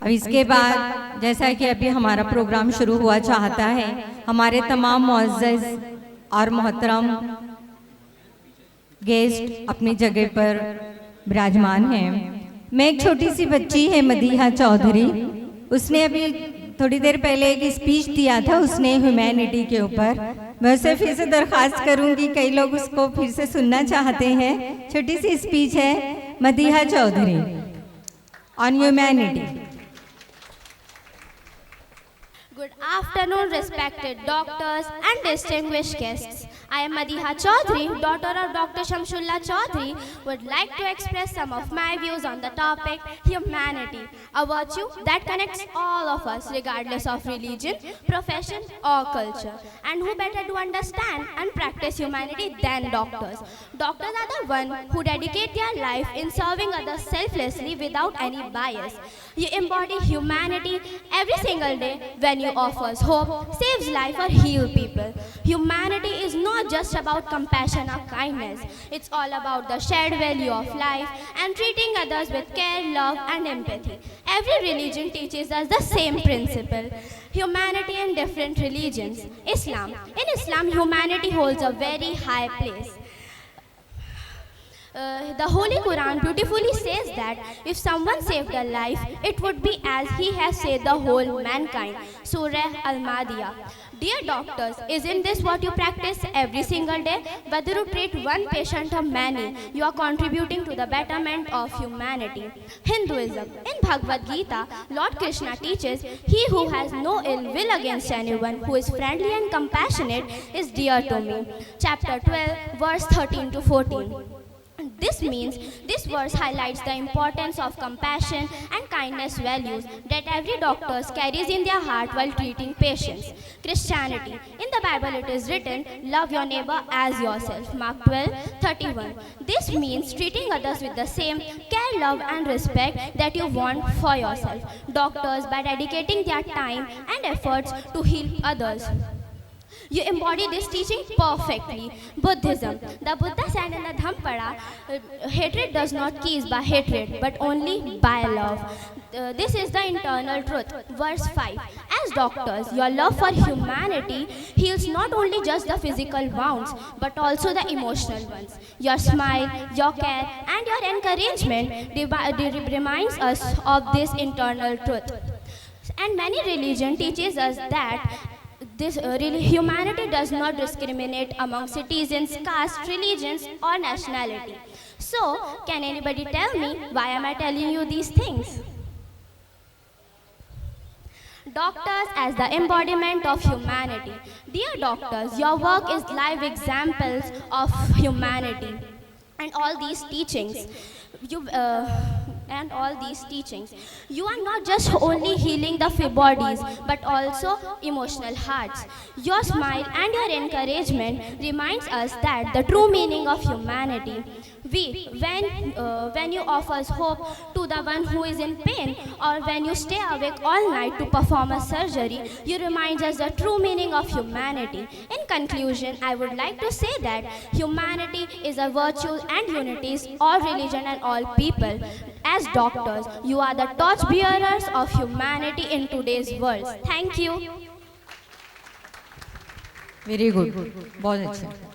अब इसके बाद जैसा कि अभी हमारा प्रोग्राम शुरू हुआ चाहता है, हमारे तमाम मुअज़्ज़ज़ और मोहतरम गेस्ट अपनी जगह पर विराजमान हैं। मैं एक छोटी सी बच्ची है मदीहा चौधरी, उसने अभी थोड़ी देर पहले एक स्पीच दिया था उसने ह्यूमैनिटी के ऊपर। मैं उसे फिर से दरख्वास्त करूंगी, कई लोग उसको फिर से सुनना चाहते हैं। छोटी सी स्पीच है Madiha Chaudhry on humanity. Good afternoon, respected doctors and distinguished guests. I am Madiha Chaudhary, daughter of Dr. Shamsullah Chaudhary, would like to express some of my views on the topic humanity, a virtue that connects all of us regardless of religion, profession or culture. And who better to understand and practice humanity than doctors? Doctors are the ones who dedicate their life in serving others selflessly without any bias. You embody humanity every single day when you offers hope, saves life or heal people. Humanity is not just about compassion or kindness. It's all about the shared value of life and treating others with care, love and empathy. Every religion teaches us the same principle. Humanity in different religions. Islam. In Islam, humanity holds a very high place. The Holy Quran beautifully says that if someone saved a life, it would be as he has saved the whole mankind. Surah Al-Madiyah. Dear doctors, isn't this what you practice every single day? Whether you treat one patient or many, you are contributing to the betterment of humanity. Hinduism. In Bhagavad Gita, Lord Krishna teaches, he who has no ill will against anyone, who is friendly and compassionate, is dear to me. Chapter 12, verse 13 to 14. This means this verse highlights the importance of compassion and kindness values that every doctor carries in their heart while treating patients. Christianity. In the Bible it is written, love your neighbor as yourself. Mark 12:31. This means treating others with the same care, love and respect that you want for yourself. Doctors, by dedicating their time and efforts to heal others, you embody this teaching perfectly. Buddhism. The Buddha said in the Dhampada, hatred does not cease by hatred, but only by love. This is the internal truth. Verse 5. As doctors, your love for humanity heals not only just the physical wounds, but also the emotional ones. Your smile, your care, and your encouragement reminds us of this internal truth. And many religions teaches us that humanity does not discriminate among citizens, caste, religions or nationality. So, can anybody tell me why am I telling you these things? Doctors as the embodiment of humanity. Dear doctors, your work is live examples of humanity and all these teachings. You are not just only healing the bodies, but also emotional hearts. Your smile and your encouragement reminds us that the true meaning of humanity. When you offer hope to the one who is in pain, or when you stay awake all night to perform a surgery, you remind us the true meaning of humanity. In conclusion, I would like to say that humanity is a virtue and unities all religion and all people. As doctors, you are the torch bearers of humanity in today's world. Thank you. Very good. बहुत अच्छा।